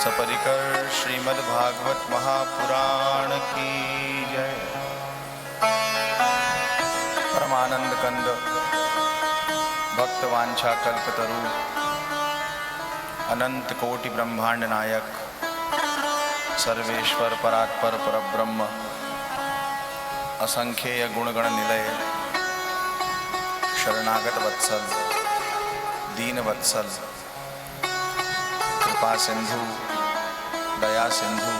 सपरिकर श्रीमद्भागवत महापुराण की जय। परमानंद कंद भक्तवांछा कल्पतरु अनंत कोटि ब्रह्मांड नायक सर्वेश्वर परात्पर परब्रह्म असंख्येय गुणगण निलय शरणागत वत्सल दीन वत्सल कृपा सिंधु दया सिंधु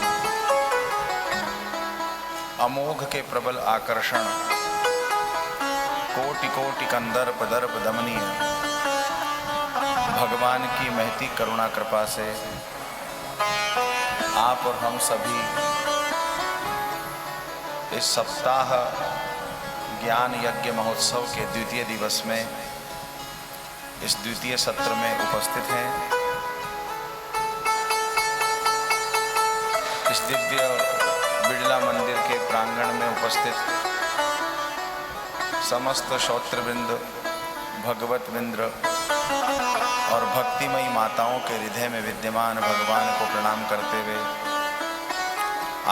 अमोघ के प्रबल आकर्षण कोटि कोटि कंदर्प दर्प दमनीय भगवान की महती करुणा कृपा से आप और हम सभी इस सप्ताह ज्ञान यज्ञ महोत्सव के द्वितीय दिवस में इस द्वितीय सत्र में उपस्थित हैं। इस दिव्य बिड़ला मंदिर के प्रांगण में उपस्थित समस्त श्रोत्रवृंद भगवतवृंद और भक्तिमयी माताओं के हृदय में विद्यमान भगवान को प्रणाम करते हुए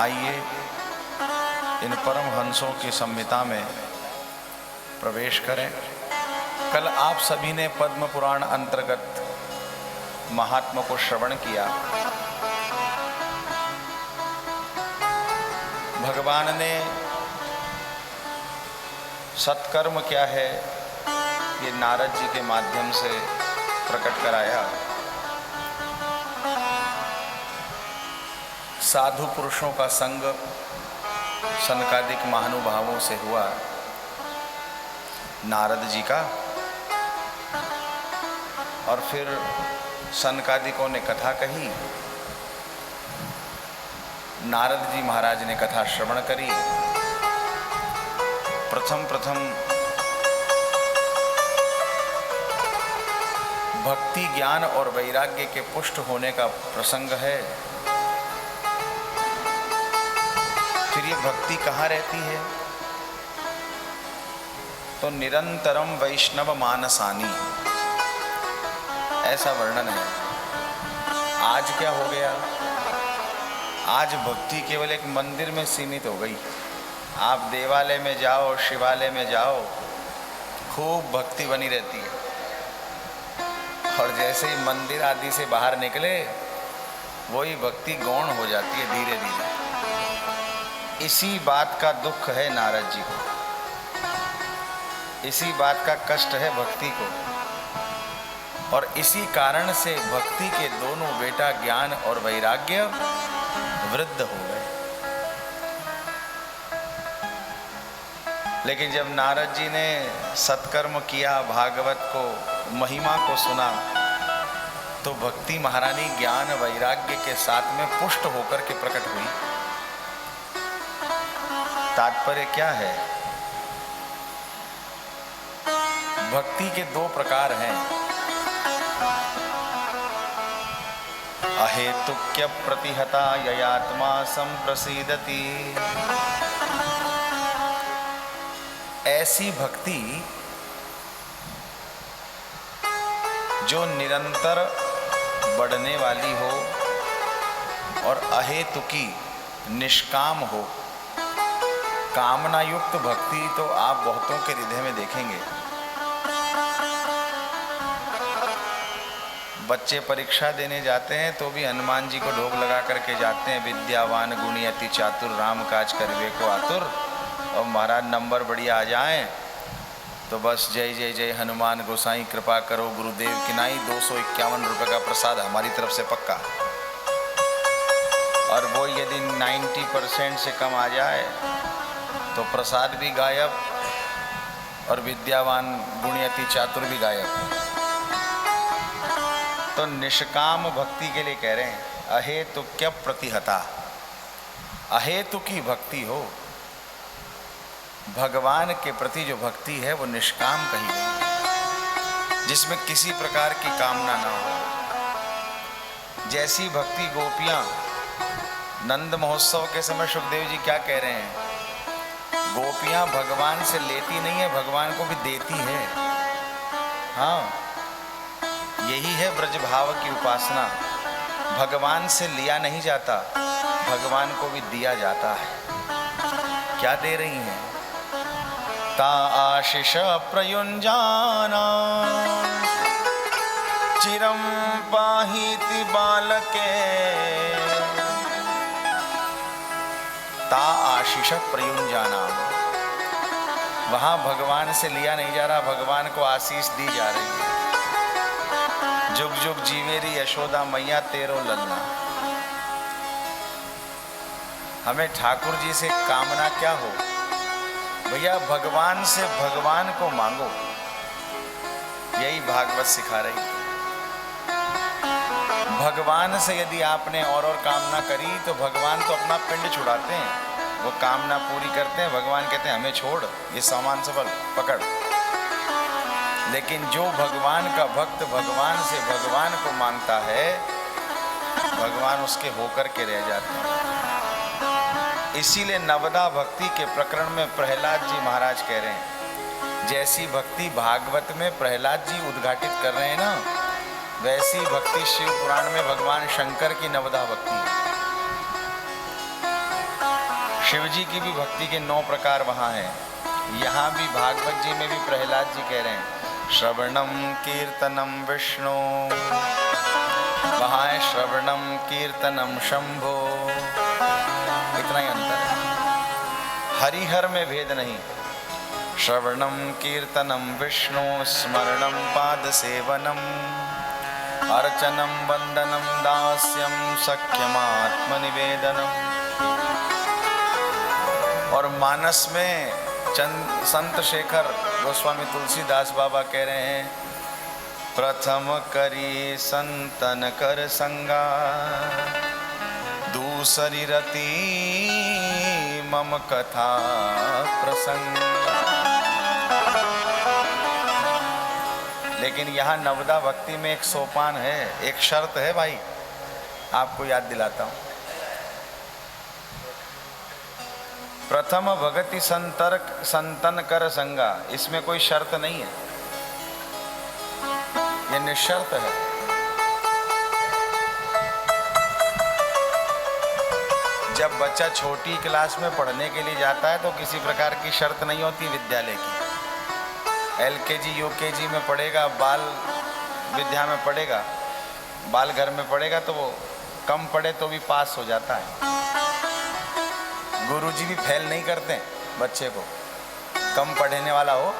आइए इन परम हंसों की संहिता में प्रवेश करें। कल आप सभी ने पद्म पुराण अंतर्गत महात्मा को श्रवण किया। भगवान ने सत्कर्म क्या है ये नारद जी के माध्यम से प्रकट कराया। साधु पुरुषों का संग सनकादिक महानुभावों से हुआ नारद जी का, और फिर सनकादिकों ने कथा कही, नारद जी महाराज ने कथा श्रवण करी। प्रथम भक्ति ज्ञान और वैराग्य के पुष्ट होने का प्रसंग है। फिर ये भक्ति कहाँ रहती है? तो निरंतरम वैष्णव मानसानी, ऐसा वर्णन है। आज क्या हो गया? आज भक्ति केवल एक मंदिर में सीमित हो गई। आप देवालय में जाओ, शिवालय में जाओ, खूब भक्ति बनी रहती है, और जैसे ही मंदिर आदि से बाहर निकले वही भक्ति गौण हो जाती है धीरे धीरे। इसी बात का दुख है नारद जी को, इसी बात का कष्ट है भक्ति को, और इसी कारण से भक्ति के दोनों बेटा ज्ञान और वैराग्य वृद्ध हो गए। लेकिन जब नारद जी ने सत्कर्म किया, भागवत को महिमा को सुना, तो भक्ति महारानी ज्ञान वैराग्य के साथ में पुष्ट होकर के प्रकट हुई। तात्पर्य क्या है? भक्ति के दो प्रकार हैं। अहेतुक्य प्रतिहता ययात्मा संप्रसीदति, ऐसी भक्ति जो निरंतर बढ़ने वाली हो और अहेतुकी निष्काम हो। कामना युक्त भक्ति तो आप बहुतों के हृदय में देखेंगे। बच्चे परीक्षा देने जाते हैं तो भी हनुमान जी को ढोक लगा करके जाते हैं, विद्यावान गुणी अति चातुर राम काज करवे को आतुर। और महाराज नंबर बढ़िया आ जाएं तो बस जय जय जय हनुमान गोसाई कृपा करो गुरुदेव की नाई, 251 रुपये का प्रसाद हमारी तरफ से पक्का। और वो यदि 90% से कम आ जाए तो प्रसाद भी गायब और विद्यावान गुणियति चातुर भी गायब। तो निष्काम भक्ति के लिए कह रहे हैं अहेतुक्य प्रतिहता, अहेतुकी भक्ति हो। भगवान के प्रति जो भक्ति है वो निष्काम कही गई, जिसमें किसी प्रकार की कामना ना हो। जैसी भक्ति गोपियां नंद महोत्सव के समय सुखदेव जी क्या कह रहे हैं? गोपियां भगवान से लेती नहीं है, भगवान को भी देती है। हाँ, यही है ब्रज भाव की उपासना। भगवान से लिया नहीं जाता, भगवान को भी दिया जाता है। क्या दे रही हैं? ता आशीष प्रयुंजाना चिरम पाहीति बालके। ता आशीष प्रयुंजाना, वहां भगवान से लिया नहीं जा रहा, भगवान को आशीष दी जा रही है। जुग जुग जीवेरी यशोदा मैया तेरो ललना। हमें ठाकुर जी से कामना क्या हो? भैया भगवान से भगवान को मांगो, यही भागवत सिखा रही है। भगवान से यदि आपने और कामना करी तो भगवान तो अपना पिंड छुड़ाते हैं, वो कामना पूरी करते हैं। भगवान कहते हैं हमें छोड़, ये सामान सबल पकड़। लेकिन जो भगवान का भक्त भगवान से भगवान को मांगता है, भगवान उसके होकर के रह जाते हैं। इसीलिए नवदा भक्ति के प्रकरण में प्रहलाद जी महाराज कह रहे हैं, जैसी भक्ति भागवत में प्रहलाद जी उद्घाटित कर रहे हैं ना, वैसी भक्ति शिव पुराण में भगवान शंकर की नवदा भक्ति है। शिव जी की भी भक्ति के 9 प्रकार वहां हैं। यहाँ भी भागवत जी में भी प्रहलाद जी कह रहे हैं श्रवणम कीर्तनम विष्णु, वहां है श्रवणम कीर्तनम शंभो। इतना ही अंतर है, हरिहर में भेद नहीं। श्रवणम कीर्तनम विष्णु, स्मरणम पाद सेवनम, अर्चनम वंदनम दास्यम, सख्यमात्मनिवेदनम। और मानस में संत शेखर गोस्वामी तुलसीदास बाबा कह रहे हैं प्रथम करी संतन कर संगा, दूसरी रति मम कथा प्रसंग। लेकिन यहाँ नवदा भक्ति में एक सोपान है, एक शर्त है भाई, आपको याद दिलाता हूँ। प्रथम भगति संतन कर संगा, इसमें कोई शर्त नहीं है, ये निशर्त है। जब बच्चा छोटी क्लास में पढ़ने के लिए जाता है तो किसी प्रकार की शर्त नहीं होती विद्यालय की। LKG UKG में पढ़ेगा, बाल विद्या में पढ़ेगा, बाल घर में पढ़ेगा तो वो कम पढ़े तो भी पास हो जाता है। गुरुजी भी फेल नहीं करते बच्चे को, कम पढ़ने वाला हो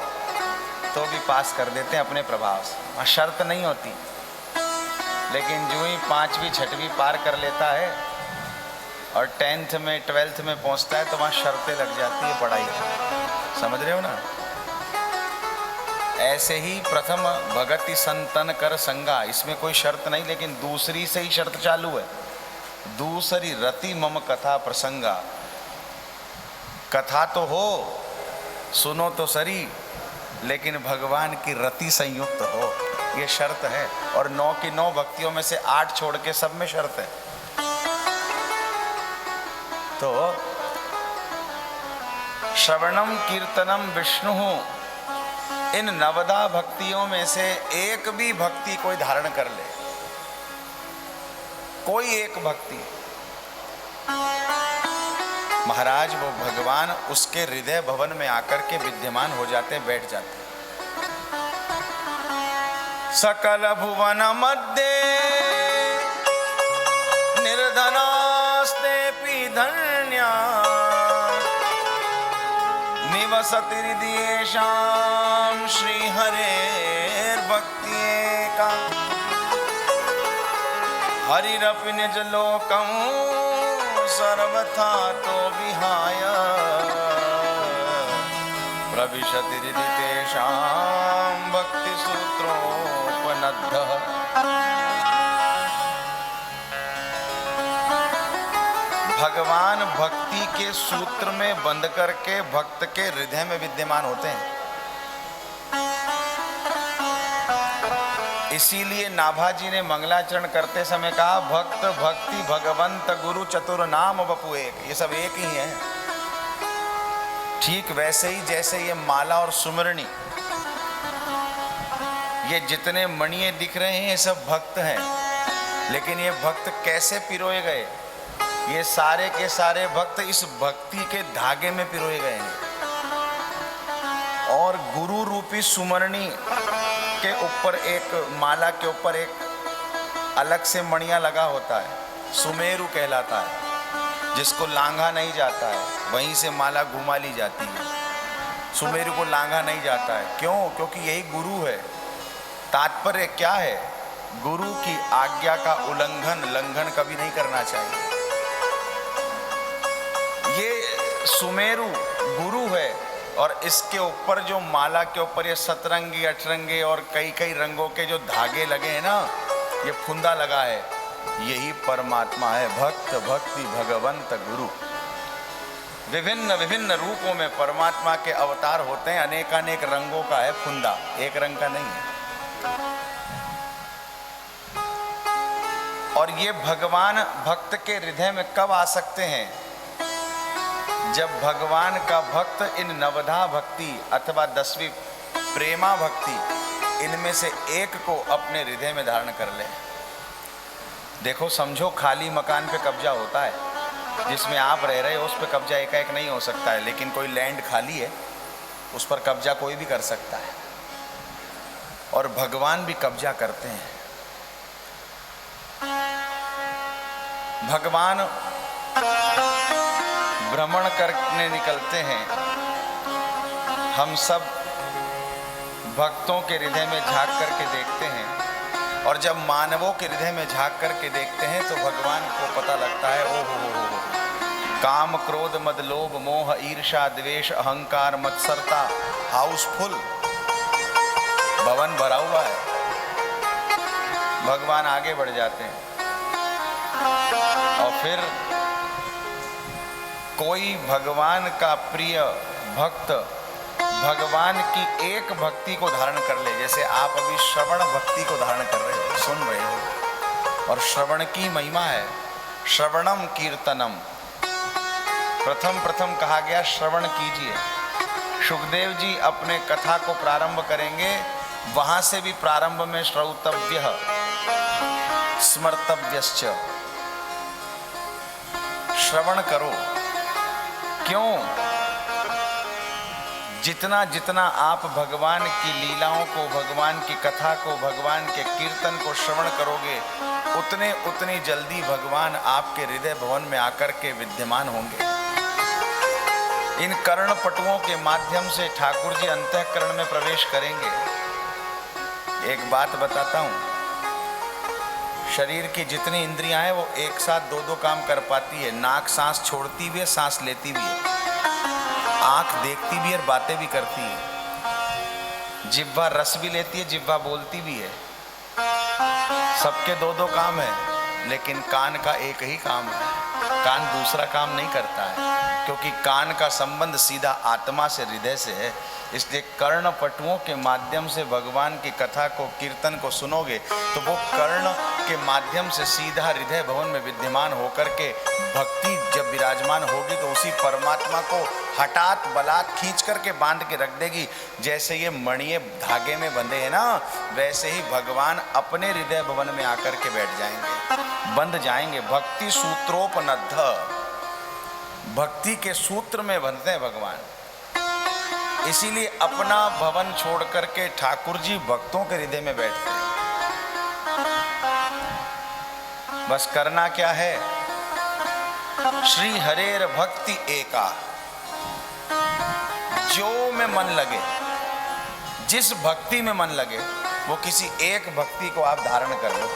तो भी पास कर देते हैं अपने प्रभाव से, शर्त नहीं होती। लेकिन जो ही 5वीं 6वीं पार कर लेता है और 10th में 12th में पहुंचता है तो वहाँ शर्तें लग जाती है पढ़ाई की, समझ रहे हो ना। ऐसे ही प्रथम भगति संतन कर संगा, इसमें कोई शर्त नहीं, लेकिन दूसरी से ही शर्त चालू है। दूसरी रति मम कथा प्रसंगा, कथा तो हो, सुनो तो सरी, लेकिन भगवान की रति संयुक्त हो, ये शर्त है। और 9 की 9 भक्तियों में से 8 छोड़ के सब में शर्त है। तो श्रवणम कीर्तनम विष्णु, इन नवदा भक्तियों में से एक भी भक्ति कोई धारण कर ले, कोई एक भक्ति, महाराज वो भगवान उसके हृदय भवन में आकर के विद्यमान हो जाते, बैठ जाते। सकल भुवन मध्य निर्धनास्ते धन्या, निवसति हृदयेषां श्री हरेर्भक्त्येका। हरिरपि निज लोकं सर्वथा तो विहाय, प्रविशति हृदि तेषां भक्ति सूत्रोपनद्धः। भगवान भक्ति के सूत्र में बंद करके भक्त के हृदय में विद्यमान होते हैं। इसीलिए नाभाजी ने मंगलाचरण करते समय कहा भक्त भक्ति भगवंत गुरु चतुर नाम बपु एक, ये सब एक ही है। ठीक वैसे ही जैसे ये माला और सुमरणी, ये जितने मणिये दिख रहे हैं ये सब भक्त हैं, लेकिन ये भक्त कैसे पिरोए गए? ये सारे के सारे भक्त इस भक्ति के धागे में पिरोए गए हैं। और गुरु रूपी सुमरणी के ऊपर एक माला के ऊपर एक अलग से मणिया लगा होता है, सुमेरु कहलाता है, जिसको लांघा नहीं जाता है, वहीं से माला घुमा ली जाती है। सुमेरु को लांघा नहीं जाता है, क्यों? क्योंकि यही गुरु है। तात्पर्य क्या है? गुरु की आज्ञा का लंघन कभी नहीं करना चाहिए। ये सुमेरु गुरु है और इसके ऊपर जो माला के ऊपर ये सतरंगी अठरंगे और कई कई रंगों के जो धागे लगे हैं ना, ये फुंदा लगा है, यही परमात्मा है। भक्त भक्ति भगवंत गुरु। विभिन्न विभिन्न रूपों में परमात्मा के अवतार होते हैं। अनेकानेक रंगों का है फुंदा, एक रंग का नहीं है। और ये भगवान भक्त के हृदय में कब आ सकते हैं? जब भगवान का भक्त इन नवधा भक्ति अथवा 10वीं प्रेमा भक्ति इनमें से एक को अपने हृदय में धारण कर ले। देखो, समझो खाली मकान पे कब्जा होता है, जिसमें आप रह रहे हो उस पर कब्जा एकाएक नहीं हो सकता है, लेकिन कोई लैंड खाली है उस पर कब्जा कोई भी कर सकता है। और भगवान भी कब्जा करते हैं। भगवान भ्रमण करने निकलते हैं। हम सब भक्तों के हृदय में झांक करके देखते हैं, और जब मानवों के हृदय में झांक करके देखते हैं तो भगवान को पता लगता है, ओ हो, काम क्रोध मद लोभ मोह ईर्षा द्वेष अहंकार मत्सरता हाउसफुल, भवन भरा हुआ है। भगवान आगे बढ़ जाते हैं और फिर कोई भगवान का प्रिय भक्त भगवान की एक भक्ति को धारण कर ले। जैसे आप अभी श्रवण भक्ति को धारण कर रहे हो, सुन रहे हो, और श्रवण की महिमा है। श्रवणम कीर्तनम, प्रथम कहा गया श्रवण कीजिए। सुखदेव जी अपने कथा को प्रारंभ करेंगे, वहां से भी प्रारंभ में श्रौतव्य स्मर्तव्यश्च, श्रवण करो। क्यों? जितना जितना आप भगवान की लीलाओं को, भगवान की कथा को, भगवान के कीर्तन को श्रवण करोगे, उतनी जल्दी भगवान आपके हृदय भवन में आकर के विद्यमान होंगे। इन कर्णपटुओं के माध्यम से ठाकुर जी अंतःकरण में प्रवेश करेंगे। एक बात बताता हूं, शरीर की जितनी इंद्रियां हैं वो एक साथ दो काम कर पाती है। नाक सांस छोड़ती भी है, सांस लेती भी है। आंख देखती भी है और बातें भी करती है। जिह्वा रस भी लेती है, जिह्वा बोलती भी है। सबके दो काम है, लेकिन कान का एक ही काम है। कान दूसरा काम नहीं करता है, क्योंकि कान का संबंध सीधा आत्मा से, हृदय से है। इसलिए कर्णपटुओं के माध्यम से भगवान की कथा को, कीर्तन को सुनोगे तो वो कर्ण के माध्यम से सीधा हृदय भवन में विद्यमान होकर के भक्ति जब विराजमान होगी तो उसी परमात्मा को हठात बलात् खींच करके बांध के रख देगी। जैसे ये मणिये धागे में बंधे हैं ना, वैसे ही भगवान अपने हृदय भवन में आकर के बैठ जाएंगे, बंध जाएंगे। भक्ति सूत्रोपनद्ध, भक्ति के सूत्र में बंधते हैं भगवान। इसीलिए अपना भवन छोड़ करके ठाकुर जी भक्तों के हृदय में बैठते हैं। बस करना क्या है? श्री हरेर भक्ति एका, जो में मन लगे, जिस भक्ति में मन लगे, वो किसी एक भक्ति को आप धारण कर लो।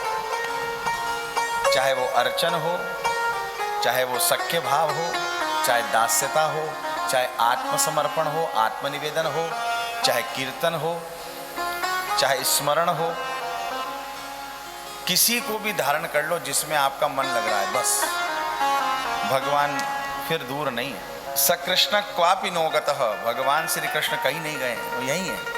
चाहे वो अर्चन हो, चाहे वो सख्य भाव हो, चाहे दास्यता हो, चाहे आत्मसमर्पण हो, आत्मनिवेदन हो, चाहे कीर्तन हो, चाहे स्मरण हो, किसी को भी धारण कर लो जिसमें आपका मन लग रहा है। बस भगवान फिर दूर नहीं है। स कृष्ण क्वापि नो गतः, भगवान श्री कृष्ण कहीं नहीं गए, वो यही है।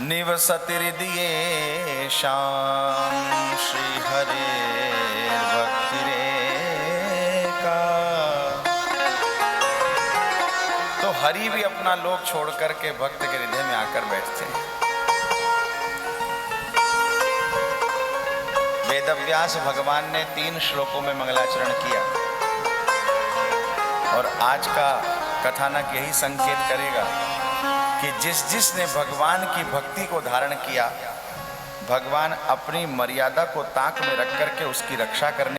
निवसति हृदये शाम श्री हरे भक्ति रेका, तो हरि भी अपना लोक छोड़ करके भक्त के हृदय में आकर बैठते हैं। वेदव्यास भगवान ने 3 श्लोकों में मंगलाचरण किया और आज का कथानक यही संकेत करेगा कि जिसने भगवान की भक्ति को धारण किया, भगवान अपनी मर्यादा को ताक में रख करके उसकी रक्षा करने